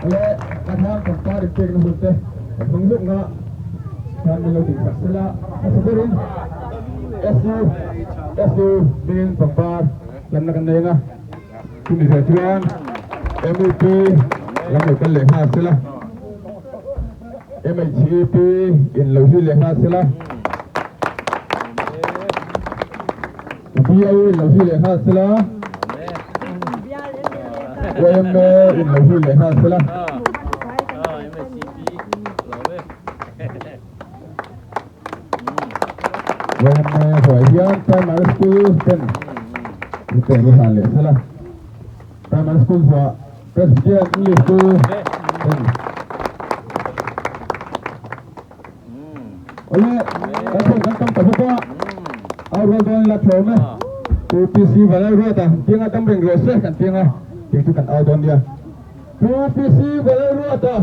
Oleh kadang tempat dipik nombor teh, mengunjuk ngak dan melodi kasela seburin SU dengan tempat lembaga negara kini tujuan MUP lembaga leha sela MHP in lalu leha sela BIA lalu leha sela WMA in lalu leha sela WMA Hoian Primary School ten itu yang halal salah Primary School wa Presbyterian English School ten oleh kantong terbuka awal tahun lah cuma UPC balai ruat ah tiang atam bring roses kan tiang ah itu kan awal tahun dia UPC balai ruat ah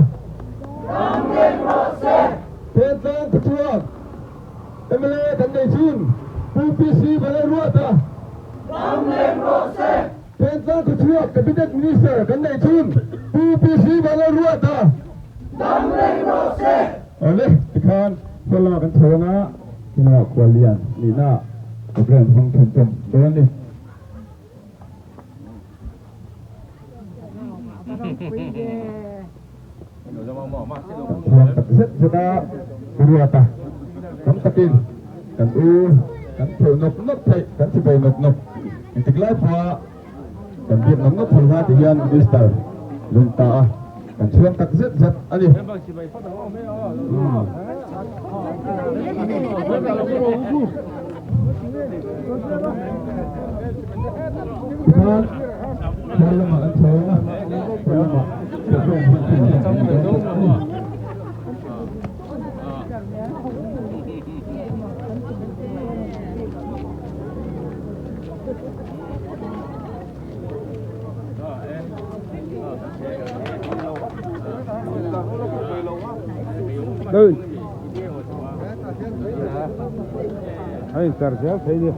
bring roses tentang ketua MLA Tandai Jun UPC balai ruat ah bring roses tentang ketua Cabinet Minister Tandai Jun UPC balai ruat ah bring roses oleh ikan kalau makan ceweknya ini nak kualian ni nak program hong ten doan ni set sudah buru atas kamu takin kan kan nok thay kan si bay nok intiglay pa kan biar nok pulha tiyan minister lunta kan suang tak set ali kalau makan cewek Đây. Anh tarjah thấy đi.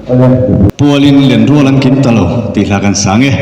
Pualin len rualan kim talo tihlakan sange.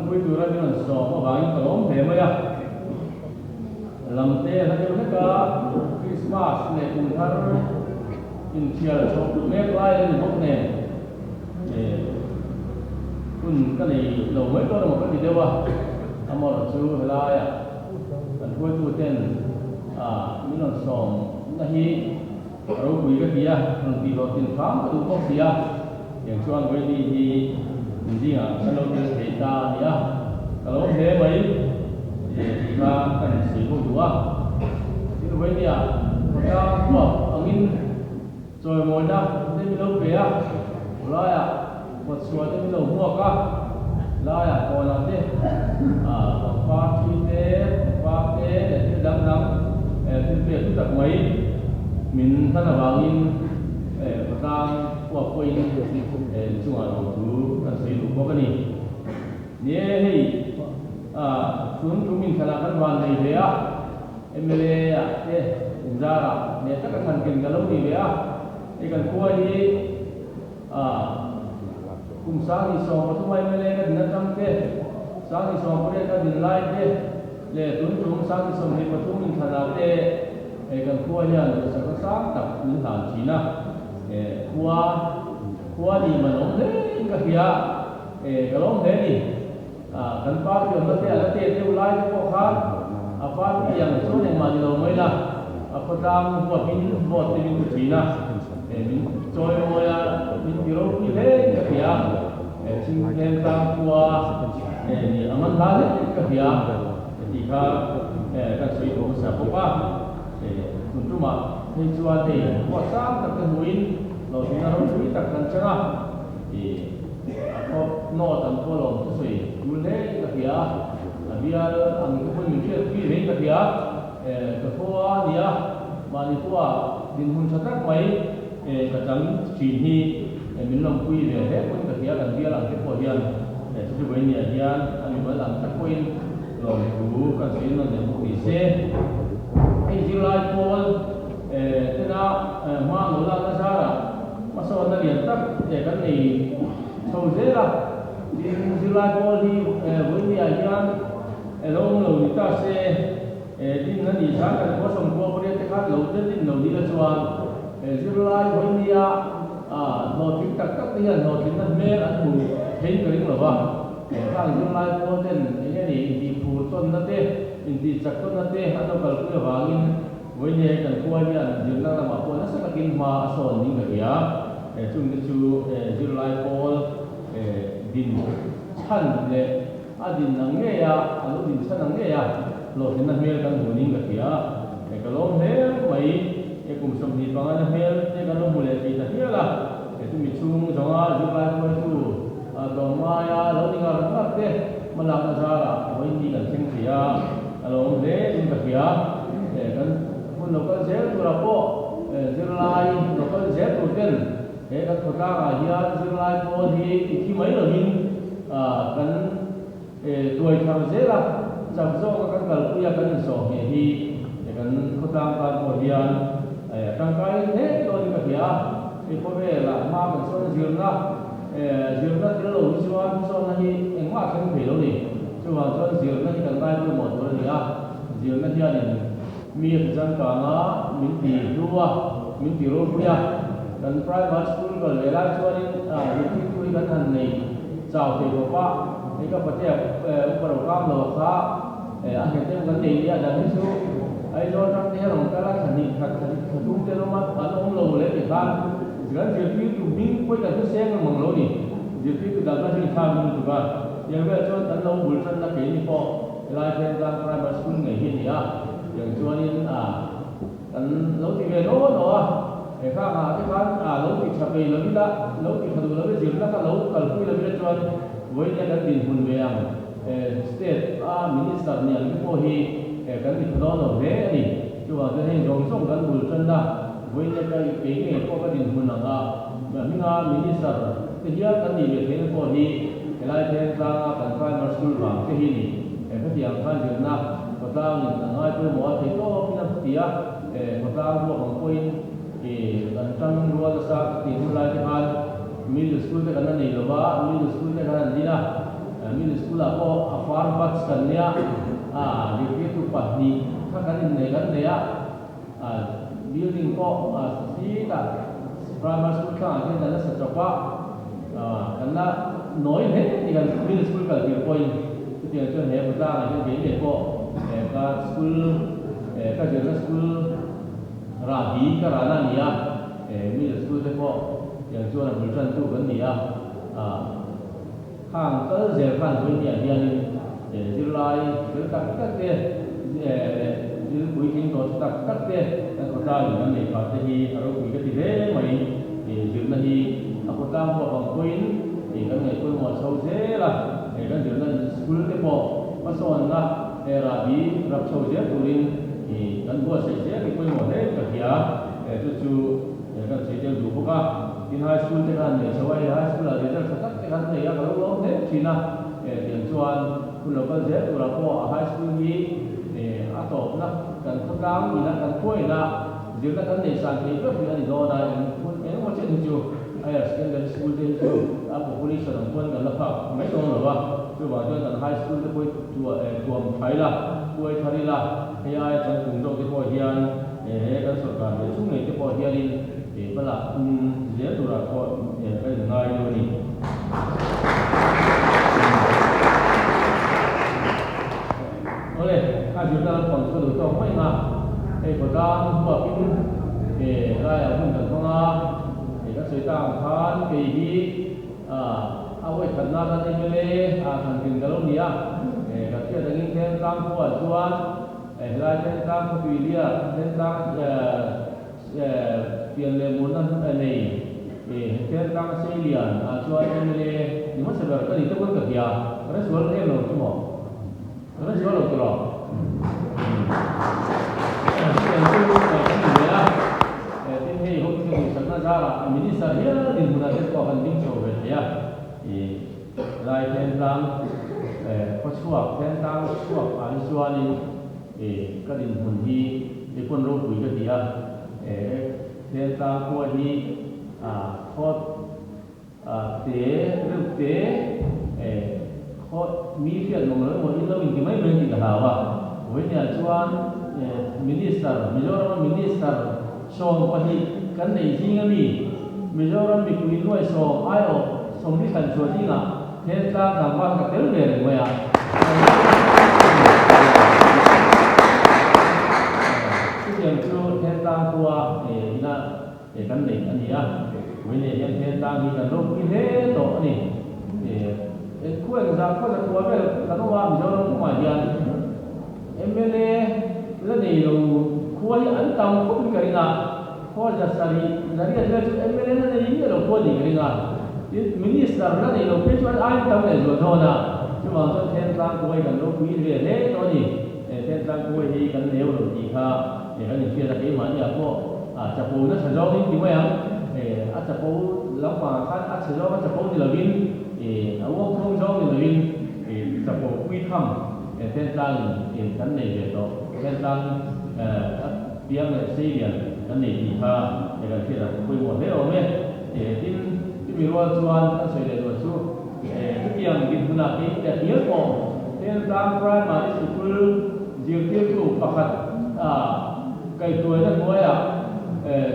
cuối tuổi ra mình sọ mà vàng cái lốm thế mà ya làm thế là cái lúc đó Christmas này cũng thar in chia cho mấy cái này một này kun cái này lâu mấy có một cái gì đâu à mà là chú là ya cái cuối tuổi tên mình làm sọ là hi rồi quý cái kia thằng tí vào tiền khám cái đúng không gì àอย่างช่วงเวทีที่จริงๆถ้าเราเป็นเหตุการณ์เนี่ยถ้าเราเทไปมากันสีพวกอยู่ว่าที่เราเนี่ยถ้าพวกอันนี้จอยมวยนะที่มีเราเปียร้อยหมดส่วนที่มีเราหัวก็ร้อยพอเราเนี่ยฟ้าที่เตะฟ้าเตะที่ดังๆที่เปียทุกตักไว้มินท่านว่าอินประการว่าคุยช่วงเราดูกันสิลูกบอกกันนี่เนี่ยให้คุณทุมินขนาดกันวันนี้เลยMLA จาระเนี่ยถ้ากันกินกันแล้วนี่เลยกันคุยคุมสร้างที่สองทุกวันMLAกันนั่นจังเตสร้างที่สองก็ได้กันดินไล่เตเลยตุนจุ่มสร้างที่สองให้ประทุมินขนาดเตกันคุยเนี่ยเราจะสร้างตับพื้นฐานจีน่ะkuah di mana orang ni kerja kalau orang ni tanpa dia nanti ulai tu kan apa yang so yang maju lomai lah apa dalam buat ini Cina joy moya biro ni kerja singkeng tang kuah ni aman dah kerja jika kan suatu usaha apa untuk mak tujuan ni buat sam tak kemuinเราที่นั่งรถวิ่งตักกันใช่ไหมพอนอตันตัวเราทุกสิ่งดูเล่กับเดียเบียร์อันนี้ก็เป็นมีเชื่อพี่เล่กับเดียกับพวกเดียมาในพวกดินหุ่นชัดตักไว้กับจังจีนีมีลมคุยเลยเฮ้คนกับเดียกันเดียหลังที่พวกเดียสุดท้ายเนี่ยเดียอันนี้มาหลังตะกุยเราดูกันสิ่งนั้นเนี่ยมุกเซ่ไอ้จิลายโพลที่น่ามาหนุนหลังกระชากmasa orang lihat tak kan ni saudara di Zilai Poli bunyi ajan long long kita se di nanti sangat kosong dua boleh tekan long jadi long di lacuan Zilai bunyi ya no kita tak dia no kita merah tu hen kering lah bang kalau Zilai Poli ini di puton nanti di cakap nanti atau kalau punya bangin bunyi kan kuahnya jumlah nama pun nasi makin masuk ni kerja chung chu July Paul din chan le adin nang nge ya alo din chan nang nge ya lo hin na mel kan huning ka kia ka lo he mai kum som ni pangan mel te ka lo mule ti ta hia la tu mi chung jonga July Paul tu do ma ya lo ni ga ra te malak na sa ra wai ni kan sing kia alo le din ka kia kan kun lo ka se tu ra po July lo ka se tu ten các quốc gia hiện July có thì khi mấy lần mình cần tuổi thọ dễ là chẳng do các cần quy cần sổ thì cần quốc gia cần có hiện trong cái thế tôi cái kia thì có vẻ là mà mình số dương đó thì lâu số này em hoa không phải lâu đi chứ mà số dương nó cần tay tôi một tuổi thì dương nó hiện này miệt dân cả nó mình tỷ rô bây dan private school kalau lelah cuarin itu kui kan hanai jauh dari bapa mereka percaya program loka akhirnya bukan dia dan itu ayo orang dia orang kalah khani khadum dia rumah atau lo boleh kan jangan jadi itu bing kui kan tu saya memang lo ni jadi itu dah kasih kami juga yang betul dan lo bulsan nak ini po lelah tentang private school ni ini ya yang cuarin dan lo tiga loข้าที่บ้านเราติดชาปีเราไม่ละเราติดขนมเราไม่จิ๋วแล้วก็เราคัลคุยเราไม่ได้จวนไว้ในการดินหุ่นเวียงสเตทมินิสเตอร์เนี่ยที่พอฮีการติดขนมเราเนี่ยนี่จังหวะจะให้ยงส่งกันบุญจันทร์ไว้ในการเองเนี่ยพอการดินหุ่นนะครับแบบนี้มินิสเตอร์ที่ยากันดีแบบนี้พอฮีหลายเดือนกลางกันไปมาสกูลบางที่นี่ก็ที่ยังท่านเดินนับก็ตามอย่างน้อยเพื่อหมอที่โตพี่นักศึกษาก็ตามพวกของคุยtentang dua besar di mulai depan middle school ke kanan ni loba middle school ke kanan ni lah middle school ako afar batch kan niya dikit tu pahni kan ini kan dia building ko si ta primary school ka kan ada secoba karena noi he dengan middle school ka dia point itu yang tu he betul yang dia ko ka school ka general school rabi karena niya middle school tu ko yang tu nak berjalan tu kan niya hàng tới giờ phần với nhà gia đình giữ lại giữ các tiền giữ quỹ kinh tế các tiền các gia đình anh ấy phải thì ở quỹ cái thế mày giữ là gì aku tahu bahwa koin kan ngikut mau show je lah kan dia school ke po pason lah rabi rap show je turin kan buat saja ke koin mau deh kerja tu kan saja dulu ka in high school te kan ne sawai high school la result sakat te kan ne ya kalau lo ne china yang chuan kun local je tu la po high school ni atop na kan program ina kan koi na dia kan ne san ke ko ni do da kun mo chen ju ai secondary school te ju apa police orang pun kan lepak mai dong lo ba tu ba kan high school te koi tuam thai la koi thari la ai chan tung do te po hian kan sarkar ne chung ne te po hian bala dia tu lah ko kai ngai lo ni oleh ajuda kon ko do to mai ma ko da ko pin rai hun kan thonga ka sei ta khan ke hi awai khanna da ne mele khan tin galo nia ka tia da ngin ten tam ko chuan rai ten tam ko pi lia ten tam tiền lệ muốn ăn này thế đang xây liền cho em lệ nhưng mà sẽ là cái gì tôi cũng được ya cái số lượng em rồi chứ mà cái số lượng rồi tiền tôi cái gì vậy tiền hay hôm nay mình sẵn ra là mình đi sang here thì muốn là cái có hành tinh châu về thế à thì lại thêm đang có suộc thêm đang suộc anh suộc đi cái định muốn đi để quân rô quỷ cái gì à thế ta qua đi hot tế rực tế hot mỹ phiền mong nói một ít lâu mình thì mấy bên thì cả hào à với nhà chuan minister Mizoram minister song qua đi cái này gì ngay Mizoram bị quỳ nuôi song ai ở song đi thành số gì nè thế ta làm ba cái tiếng về rồi à yang tu tentang tua kan ni ani ya wini yang tentang ni kan rok ni to ni ku yang za ko tua be kan wa mi jolo ku ma yan MLA la ni lo ku ai an tam ko ni karina ko ja sari dari ada MLA la ni lo ko ni karina minister la ni lo pe chuan ai tam le zo thona cuma tu tentang ku ai kan rok ni le to ni tentang ku ai kan leo lo ti kha cái này kia là cái mà nhà cô chập bù nó sản xuất thì mấy anh chập bù lắm mà sản xuất chập bù thì là viên ở quốc không số thì là viên chập bù quy thăm tên tăng cái này về đó tên tăng tiếng là xây dựng cái này thì ha cái kia là quy mô thế rồi mấy tin ví dụ chuan anh xây dựng rồi chú cái tiếng cái thứ nào cái tiếng của tên tăng primary school diệu tiêu chủ phát cái tuổi đó mỗi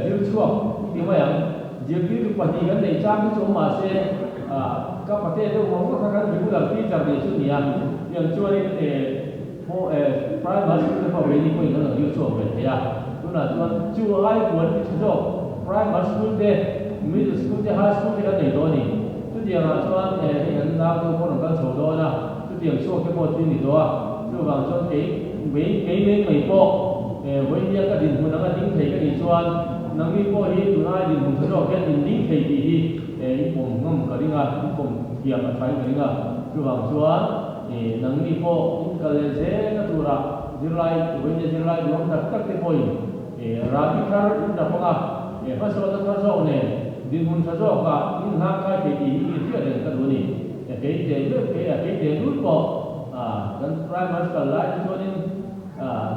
diệu chuộc thì mấy anh diệu tiêu chủ phát thì cái này trang cái chỗ mà sẽ các phát triển đâu không có các cái là phi trang để chút nhiều yang chuan thì po primary school họ về đi coi nó là diệu chuộc về thế à tức là chuan chưa ai muốn cái chỗ primary school thế middle school thế high school thế cái này đó nè chút điều là chuan cái anh nào đâu có được cái chỗ đó nè chút điều chuộc cái bộ tin này đó chú bằng chuan cái mấy bộ với những cái định hướng nó là những thầy cái gì chuan năng đi bộ đi tụi ai định hướng cho cái định lý thầy gì thì cùng ngâm cái gì à cùng hiệp phải cái gì à chú bằng chuan năng đi bộ cái gì cái tụi ra July với những July đúng là các cái bộ ra đi khá là phong à phát số này định hướng cho cả những hàng cái thầy gì cái gì cái đó này cái tiền rút bộ dan primary school lah itu ni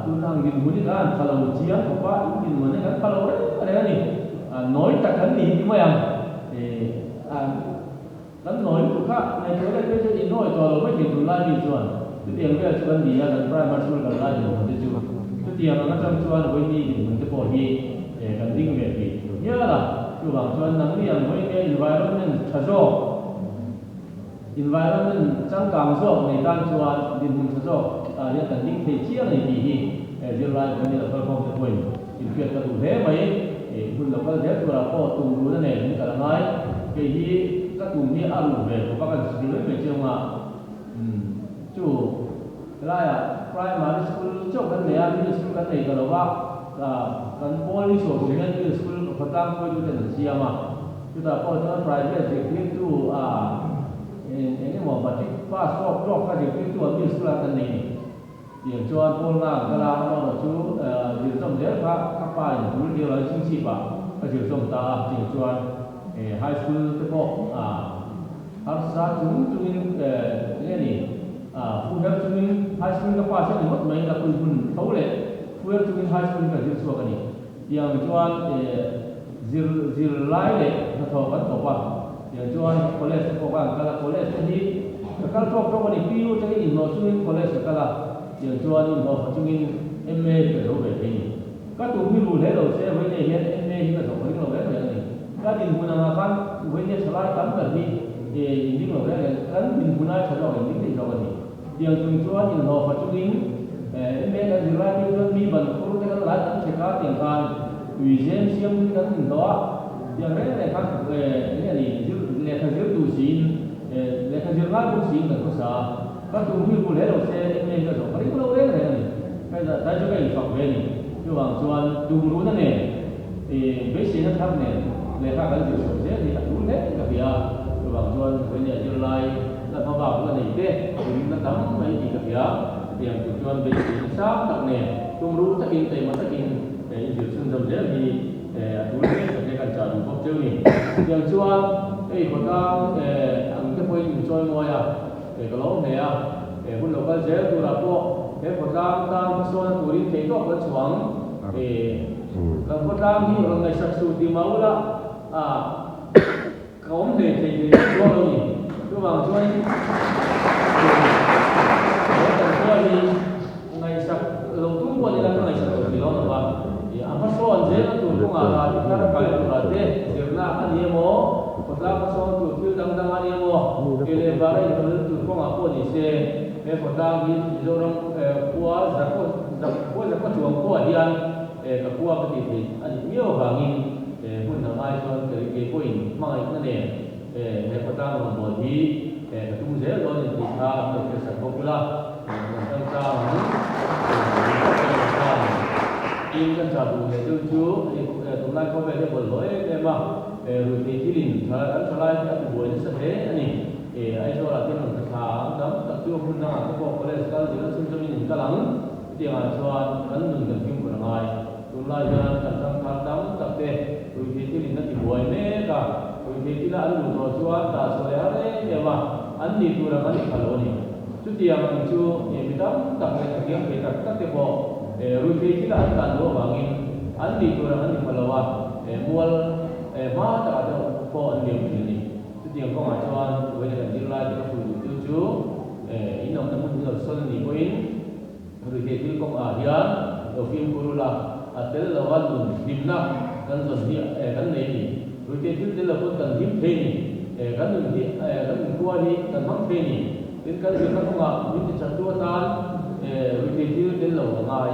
tunang di budi kan kalau ujian apa di mana kan kalau ada ni noi takkan ni cuma yang นั้นหน่อยทุกข้าในตัวเล็กๆจะอินน้อยตัวเราไม่ถึงตัวไล่ดีส่วนทุกอย่างก็จะเป็นดีนะกันไพรมาสู้กันไล่อยู่มันจะจู่ทุกอย่างมันก็จะชวนไว้ดีมันจะพอดีกันดิ้งแบบนี้เยอะละคือบางชวนนั่งนี่อย่างไว้เนี่ย environment ชัดโจ้ environment จังกางโซ่ในการชวนดินมุนชัดโจ้เรื่องกันดิ้งเที่ยวในปีนี้เดี๋ยวไล่กันนี่เราก็คงจะคุยอินเดียก็ดูแลไหมคุณเราก็เดี๋ยวตัวเราก็ตูรู้นั่นเองนี่กันละไงเกี่ยก็ตูมีอารมณ์แบบผมก็กันสิ่งนี้เป็นเชื่อมาจู่ไรอ่ะ primary school จบกันเนี่ยมิด school กันเนี่ยก็เราว่ากัน police ส่วนนี้มิด school พัฒนาไปดูแต่เสียมาจู่แต่พอตอน private จะคิดดูini mau batik pas kok kan jadi itu ambil sekolah kan ini yang jual pola kalau mau tu jadi some dia kapal dulu dia lagi singsi pak jadi some tak jadi jual high school tu kok harus satu cungin ini full cungin high school kapal saya ni mat main tak pun tahu le full cungin high school kan jadi suaka ni yang jual zil lain le atau kan apa yang jual college pokok kalau college ni kalau cok ni PU jadi inno cungin college kalau yang jual inno cungin MA perlu begini kalau tu milu hello saya boleh lihat MA kita tak boleh loh kan ni kalau di gunakan boleh selai tanpa ni ini loh kan di guna cara ini di cara ni yang jual inno cungin MA kan jual itu ni bantu kita lain sekat yang kan ujian siang kan inno yang lain kan ini lệ khởi dữ đủ xin lệ khởi dữ ngã đủ xin là có sao các chủ huy phụ lễ đầu xe nên là rồi cái đó lễ này bây giờ tại chỗ cái phật về này như bằng chuan đủ đủ này thì với xe nó thấp này lệ khác cái dữ sổ xe thì đủ lễ cả bia như bằng chuan với nhà như lai là phong bảo cái này thế thì nó tắm mấy gì cả bia thì hàng chuan về sáng tập này đủ đủ tất nhiên tiền mà tất nhiên để dữ sinh dòng thế thì đủ lễ để cái trả đủ phong chơi này hàng chuanคนก็อันที่พูดช่วยมวยก็ร้องเนี่ยคุณเราก็เจอตัวเราพวกคนก็ตามส่วนตัวนี้เทก็ก็ช่วงแล้วคนก็ที่เราในสักสูตรที่มาละเขาเนี่ยเทช่วยเรานี่คือบางช่วยแต่ช่วยในสักเราทุกคนนี่เราในสักสูตรที่เราเนี่ยว่าapa soal je tu ko ngara kita kai tu ate sirna ani mo kota ko so tu tu dang dang ani mo ele bare tu ko ngapo ni se kota gi jorong kuwa zakko chuang ko hian ka kuwa ka ti ti ani mio bangin hun na mai so ke ko in mai na ne kota mo mo hi ka tu je lo ni ti tha ke sa ko kula tang ta in kan cha bu le chu tu lai ko ve de bol loi de ma ru ti ti lin tha lai ta bu ni sa de ani ai so la tin ta tha dam ta tu hun na ko ko le ska de sun chu min ka lang ti ma chuan kan nun kan kim ko ngai tu lai ja kan sang tha dam ta te ru ti ti lin na ti boi me ka ru ti ti la an lu no chuan ta so le ha le de ma an ni tu ra kan ka lo ni chu ti yang chu mi dam ta ke ke ke ta te bo rồi khi chúng ta ăn cạn đồ vàng in ăn đi tôi là ăn đi mà lâu mua má ta đâu có ăn nhiều gì này cái tiền có mà cho ăn với lại đi lại thì có phụ tiêu chú in ông ta muốn được sơn đi quên rồi khi đi công hiền ở phim cô là tới là văn tuần điểm na cần dần đi cần này đi rồi khi đi là cũng cần điểm thế này cần mình đi cần mình qua đi cần mắc thế này đến cần gì cần không ạ những cái chăn tan rồi thì đến lâu ngày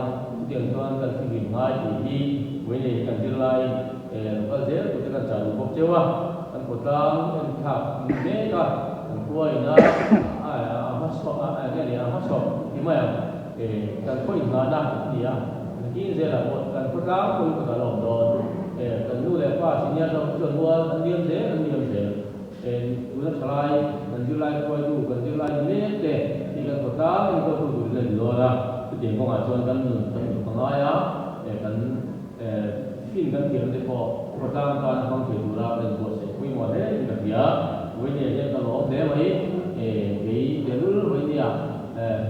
tiền toàn cần phải nghỉ ngay thì với này cần tương lai có dễ của cái cần trả đủ bốc chưa anh của ta anh thạc thế cả anh quay nó hát sọ cái này hát sọ thì mà cần có những ngàn năm thì khi dễ là một cần có cá cũng có cả lòng đòn cần nuôi lại qua sinh nhật trong chuẩn mua anh niêm dễ chúng ta try cần tương lai quay đủ cần tương lai nét để thì cần có cá thì có đủ để rồi là tiền công an chọn cần nói cần phim cần tiền để có tăng can không thể đủ ra để có sẽ quy mô thế thì cần giá với nhiều những cái lỗ thế vậy thì để lúc với nhiều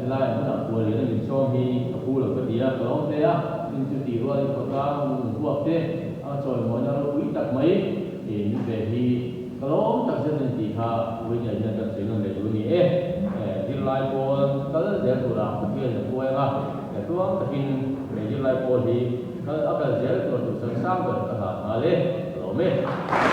lại nó là của để mình cho đi khu là cái gì lỗ thế mình chỉ tỷ rồi có tăng buộc thế rồi mỗi năm quý tập mấy thì về thì lỗ tập dân nên chỉ ha với nhà nhân dân sử dụng để đối nhỉ đi lại po có rất dễ thủ làm thực hiện được quay ha để tôi thực hiện để đi lại po thì có áp lực dễ thủ sẵn sàng được cả lên rồi mấy